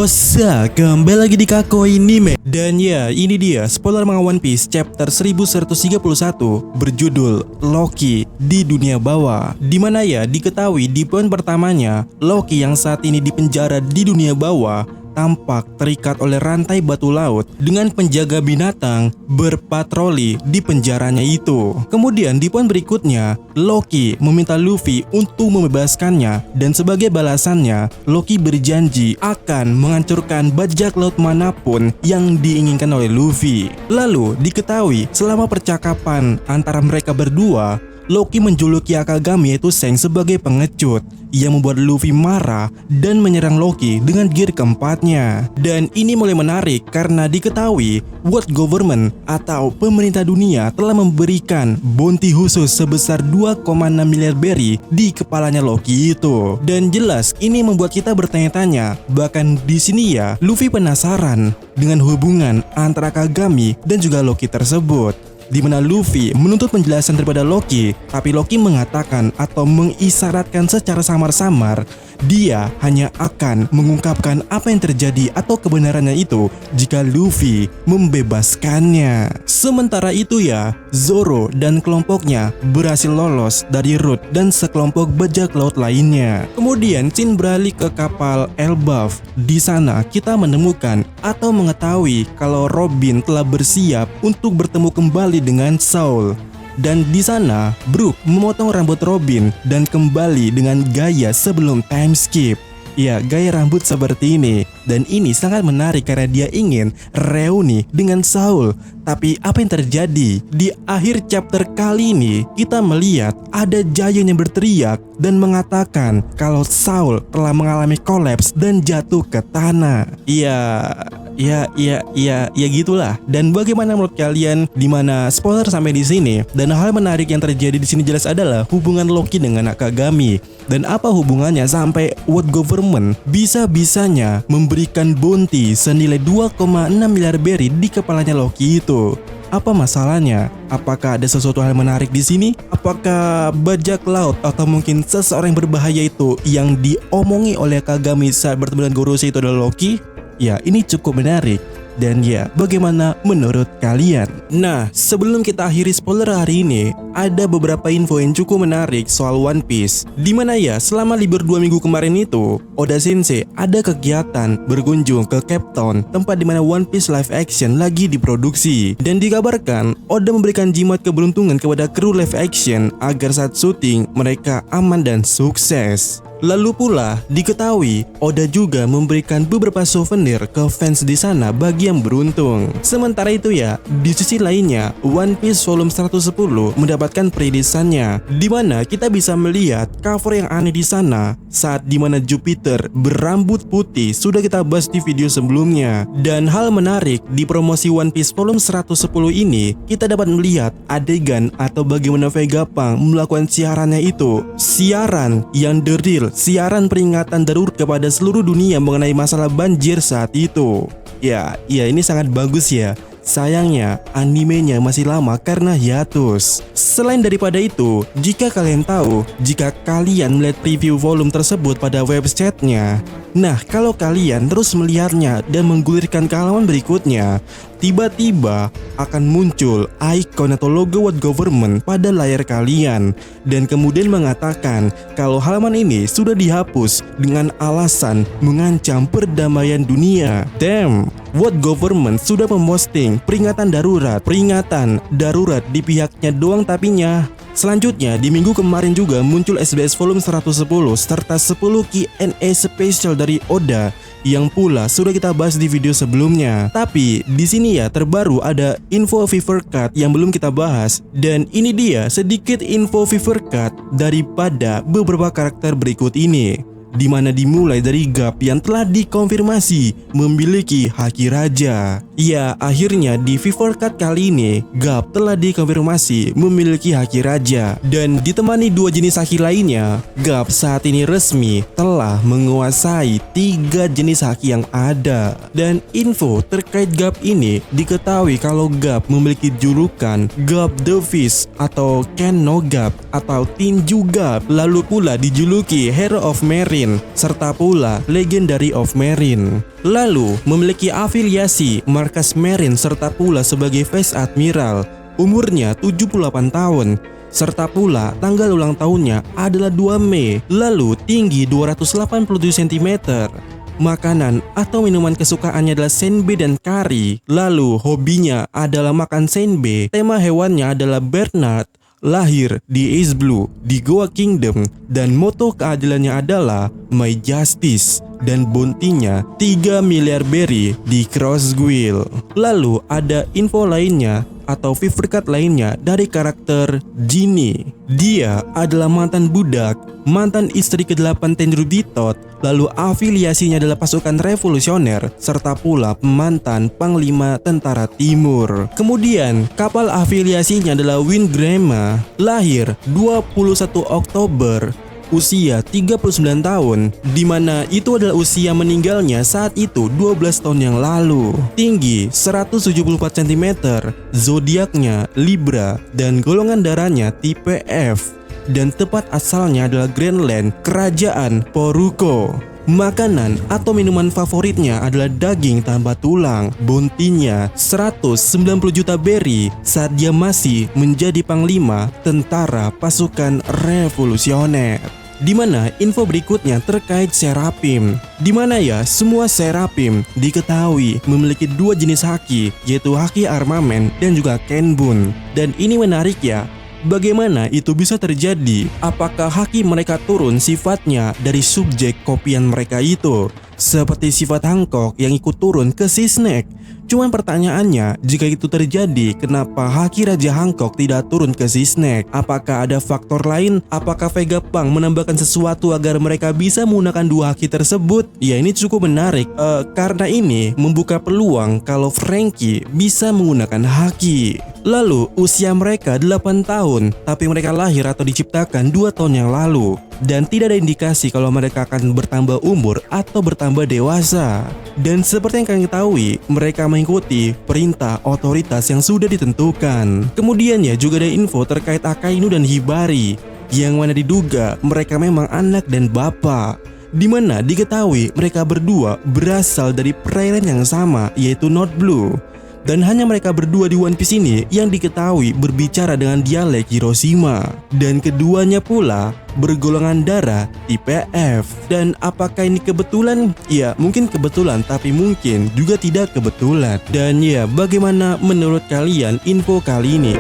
Yosa, kembali lagi di Kakoi Anime. Dan ya, ini dia spoiler manga One Piece chapter 1131 berjudul Loki di dunia bawah. Dimana ya diketahui di poin pertamanya, Loki yang saat ini dipenjara di dunia bawah tampak terikat oleh rantai batu laut dengan penjaga binatang berpatroli di penjaranya itu. Kemudian di poin berikutnya, Loki meminta Luffy untuk membebaskannya dan sebagai balasannya, Loki berjanji akan menghancurkan bajak laut manapun yang diinginkan oleh Luffy. Lalu diketahui selama percakapan antara mereka berdua, Loki menjuluki Akagami yaitu Seng sebagai pengecut yang membuat Luffy marah dan menyerang Loki dengan gear keempatnya. Dan ini mulai menarik karena diketahui World Government atau pemerintah dunia telah memberikan bounty khusus sebesar 2,6 miliar berry di kepalanya Loki itu. Dan jelas ini membuat kita bertanya-tanya, bahkan di sini ya Luffy penasaran dengan hubungan antara Akagami dan juga Loki tersebut, di mana Luffy menuntut penjelasan daripada Loki, tapi Loki mengatakan atau mengisyaratkan secara samar-samar dia hanya akan mengungkapkan apa yang terjadi atau kebenarannya itu jika Luffy membebaskannya. Sementara itu ya, Zoro dan kelompoknya berhasil lolos dari Root dan sekelompok bajak laut lainnya. Kemudian Shin beralih ke kapal Elbaf. Di sana kita menemukan atau mengetahui kalau Robin telah bersiap untuk bertemu kembali dengan Saul. Dan di sana, Brook memotong rambut Robin dan kembali dengan gaya sebelum time skip. Ya, gaya rambut seperti ini. Dan ini sangat menarik karena dia ingin reuni dengan Saul. Tapi apa yang terjadi? Di akhir chapter kali ini, kita melihat ada Giant yang berteriak dan mengatakan kalau Saul telah mengalami kolaps dan jatuh ke tanah. Ya gitulah. Dan bagaimana menurut kalian di mana spoiler sampai di sini? Dan hal menarik yang terjadi di sini jelas adalah hubungan Loki dengan Akagami. Dan apa hubungannya sampai World Government bisa-bisanya memberikan bounty senilai 2,6 miliar berry di kepalanya Loki itu? Apa masalahnya? Apakah ada sesuatu hal menarik di sini? Apakah bajak laut atau mungkin seseorang yang berbahaya itu yang diomongi oleh Akagami saat bertemu dengan Gorosei itu adalah Loki? Ya, ini cukup menarik. Dan ya, bagaimana menurut kalian? Nah, sebelum kita akhiri spoiler hari ini, ada beberapa info yang cukup menarik soal One Piece. Dimana ya, selama libur 2 minggu kemarin itu, Oda Sensei ada kegiatan berkunjung ke Cape Town, tempat dimana One Piece live action lagi diproduksi. Dan dikabarkan, Oda memberikan jimat keberuntungan kepada kru live action agar saat syuting mereka aman dan sukses. Lalu pula diketahui Oda juga memberikan beberapa souvenir ke fans di sana bagi yang beruntung. Sementara itu ya, di sisi lainnya One Piece volume 110 mendapatkan perilisannya, di mana kita bisa melihat cover yang aneh di sana saat dimana Jupiter berambut putih sudah kita bahas di video sebelumnya. Dan hal menarik di promosi One Piece volume 110 ini, kita dapat melihat adegan atau bagaimana Vegapunk melakukan siarannya itu, siaran yang the real, siaran peringatan darurat kepada seluruh dunia mengenai masalah banjir saat itu. Ya ini sangat bagus ya. Sayangnya animenya masih lama karena hiatus. Selain daripada itu, jika kalian tahu, jika kalian melihat preview volume tersebut pada websitenya, nah kalau kalian terus melihatnya dan menggulirkan ke halaman berikutnya, tiba-tiba akan muncul ikon atau logo World Government pada layar kalian, dan kemudian mengatakan kalau halaman ini sudah dihapus dengan alasan mengancam perdamaian dunia. Damn, World Government sudah memposting peringatan darurat di pihaknya doang tapinya. Selanjutnya di minggu kemarin juga muncul SBS volume 110 serta 10 Q&A spesial dari Oda yang pula sudah kita bahas di video sebelumnya. Tapi di sini ya terbaru ada info Fever Cut yang belum kita bahas, dan ini dia sedikit info Fever Cut daripada beberapa karakter berikut ini. di mana dimulai dari Garp yang telah dikonfirmasi memiliki haki raja. Ya, akhirnya di Fever Cut kali ini Garp telah dikonfirmasi memiliki haki raja, dan ditemani dua jenis haki lainnya, Garp saat ini resmi telah menguasai 3 jenis haki yang ada. Dan info terkait Garp ini diketahui kalau Garp memiliki julukan Garp the Fish atau Ken no Garp atau Tinju Garp, lalu pula dijuluki Hero of Merit Marine, serta pula Legendary of Marine. Lalu memiliki afiliasi Markas Marine serta pula sebagai Vice Admiral. Umurnya 78 tahun. Serta pula tanggal ulang tahunnya adalah 2 Mei. Lalu tinggi 287 cm. Makanan atau minuman kesukaannya adalah senbei dan kari. Lalu hobinya adalah makan senbei. Tema hewannya adalah Bernard. Lahir di Ace Blue di Goa Kingdom dan moto keadilannya adalah My Justice dan bounty-nya 3 miliar berry di Crossguild. Lalu ada info lainnya atau favorite card lainnya dari karakter Ginny. Dia adalah mantan budak, mantan istri ke-8 Tenru Ditot, lalu afiliasinya adalah pasukan revolusioner, serta pula mantan panglima tentara timur. Kemudian kapal afiliasinya adalah Wingrema, lahir 21 Oktober, usia 39 tahun, dimana itu adalah usia meninggalnya saat itu 12 tahun yang lalu. Tinggi 174 cm, zodiaknya Libra, dan golongan darahnya tipe F. Dan tempat asalnya adalah Greenland, Kerajaan Poruko. Makanan atau minuman favoritnya adalah daging tanpa tulang. Bounty-nya 190 juta berry saat dia masih menjadi panglima tentara pasukan revolusioner. Dimana info berikutnya terkait Seraphim, dimana ya semua Seraphim diketahui memiliki 2 jenis haki, yaitu haki armamen dan juga Kenbun. Dan ini menarik ya, bagaimana itu bisa terjadi? Apakah haki mereka turun sifatnya dari subjek kopian mereka itu, seperti sifat Hancock yang ikut turun ke si Snake? Cuman pertanyaannya, jika itu terjadi, kenapa haki Raja Hancock tidak turun ke si Snake? Apakah ada faktor lain? Apakah Vegapunk menambahkan sesuatu agar mereka bisa menggunakan 2 haki tersebut? Ya, ini cukup menarik karena ini membuka peluang kalau Franky bisa menggunakan haki. Lalu usia mereka 8 tahun, tapi mereka lahir atau diciptakan 2 tahun yang lalu. Dan tidak ada indikasi kalau mereka akan bertambah umur atau bertambah dewasa. Dan seperti yang kalian ketahui, mereka mengikuti perintah otoritas yang sudah ditentukan. Kemudian ya juga ada info terkait Akainu dan Hibari, yang mana diduga mereka memang anak dan bapak. Dimana diketahui mereka berdua berasal dari perairan yang sama, yaitu North Blue. Dan hanya mereka berdua di One Piece ini yang diketahui berbicara dengan dialek Hiroshima. Dan keduanya pula bergolongan darah tipe F. Dan apakah ini kebetulan? Ya mungkin kebetulan, tapi mungkin juga tidak kebetulan. Dan ya, bagaimana menurut kalian info kali ini?